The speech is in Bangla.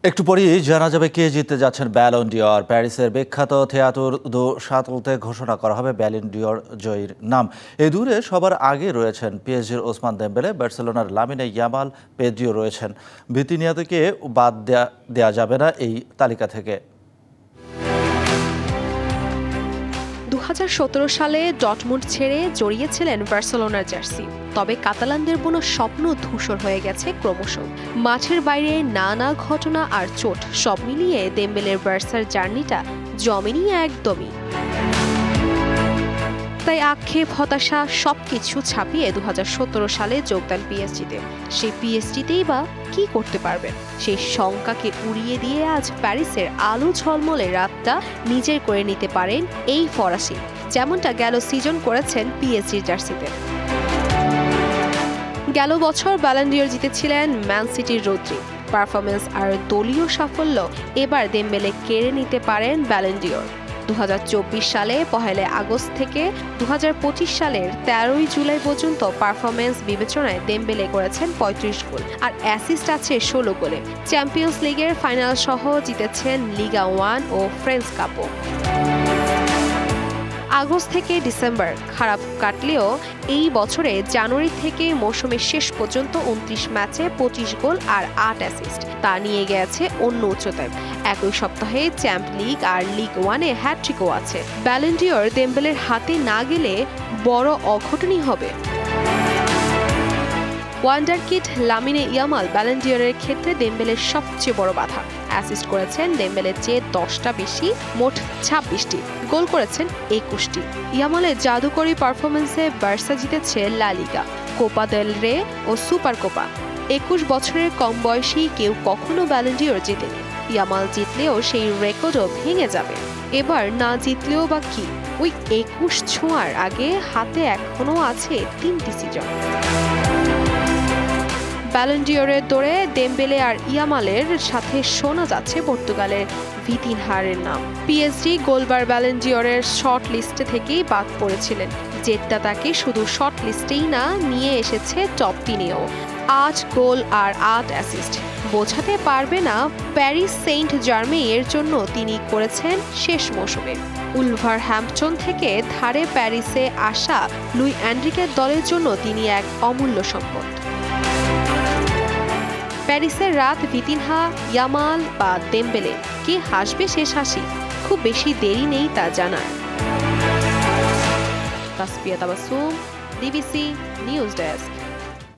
একটু পরেই জানা যাবে কে জিততে যাচ্ছেন ব্যালন ডিওর। প্যারিসের বিখ্যাত থিয়েটার দু শাতলতে ঘোষণা করা হবে ব্যালন ডিওর জয়ীর নাম। এই দূরে সবার আগে রয়েছেন পিএসজির ওসমান দেমবেলে, বার্সেলোনার লামিনে ইয়ামাল, পেদ্রিও রয়েছেন। ভিতিনিয়াকে বাদ দেয়া যাবে না এই তালিকা থেকে। 2017 সালে ডর্টমুন্ড ছেড়ে জড়িয়েছিলেন বার্সেলোনার জার্সি। তবে কাতালানদের বুনো স্বপ্ন ধূসর হয়ে গেছে ক্রমশ। মাঠের বাইরে নানা ঘটনা আর চোট সব মিলিয়ে দেমবেলের বার্সার জার্নিটা জমেনি একদমই। তাই আক্ষেপ, হতাশা সবকিছু ছাপিয়ে 2017 সালে যোগদান পিএসজিতে। সেই পিএসজিতেই বা কি করতে পারবেন, সেই শঙ্কাকে উড়িয়ে দিয়ে আজ প্যারিসের আলো ঝলমলে রাতটা নিজের করে নিতে পারেন এই ফরাসি, যেমনটা গেল সিজন করেছেন পিএসজির জার্সিতে। গেল বছর ব্যালন ডিওর জিতেছিলেন ম্যান সিটির রদ্রি। পারফরমেন্স আর দলীয় সাফল্য এবার দেমবেলে কেড়ে নিতে পারেন ব্যালন ডিওর। 2024 সালে 1 আগস্ট থেকে 2025 সালের 13 জুলাই পর্যন্ত পারফরমেন্স বিবেচনায় দেমবেলে করেছেন 35 গোল আর অ্যাসিস্ট আছে 16 গোলে। চ্যাম্পিয়ন্স লিগের ফাইনাল সহ জিতেছেন লিগা 1 ও ফ্রেঞ্চ কাপও। আগস্ট থেকে ডিসেম্বর খারাপ কাটলেও এই বছরে জানুয়ারি থেকে মৌসুমের শেষ পর্যন্ত 29 ম্যাচে 25 গোল আর 8 অ্যাসিস্ট, তা নিয়ে গেছে অন্য উচ্চতায়। একই সপ্তাহে চ্যাম্প লিগ আর লিগ 1-এ হ্যাটট্রিকও আছে। ব্যালন ডিওর দেমবেলের হাতে না গেলে বড় অঘটনই হবে। ওয়ান্ডারকিড লামিনে ইয়ামাল ব্যালন ডিওরের ক্ষেত্রে দেমবেলের সবচেয়ে বড় বাধা। অ্যাসিস্ট করেছেন দেমবেলের চেয়ে 10টা বেশি, মোট 26টি। গোল করেছেন 21টি। ইয়ামালের জাদুকরী পারফরমেন্সে বার্সা জিতেছে লা লিগা, কোপা দেল রে ও সুপার কোপা। 21 বছরের কম বয়সী কেউ কখনো ব্যালন ডিওর জেতেনি। ইয়ামাল জিতলেও সেই রেকর্ডও ভেঙে যাবে। এবার না জিতলেও বা কি, ওই 21 ছোঁয়ার আগে হাতে এখনো আছে 3টি সিজন। ব্যালন ডিওরের দৌড়ে দেমবেলে আর ইয়ামালের সাথে শোনা যাচ্ছে পর্তুগালের ভিতিনহার নাম। পিএসজি গোলবার ব্যালন ডিওরের শর্ট লিস্টে থেকেই বাদ পড়েছিলেন। জেটটা তাকে শুধু শর্ট লিস্টেই না, নিয়ে এসেছে টপ 10-এও। 8 গোল আর 8 অ্যাসিস্ট বোঝাতে পারবে না প্যারিস সেন্ট জার্মেইয়ের জন্য তিনি করেছেন শেষ মৌসুমে। উলভারহ্যাম্পটন থেকে ধারে প্যারিসে আসা লুই এনরিকের দলের জন্য তিনি এক অমূল্য সম্পদ। প্যারিসের রাত ভিতিনহা, ইয়ামাল বা দেমবেলে, কে হাসবে শেষ হাসি? খুব বেশি দেরি নেই তা জানার। Tasfia Tabassum, DBC news desk.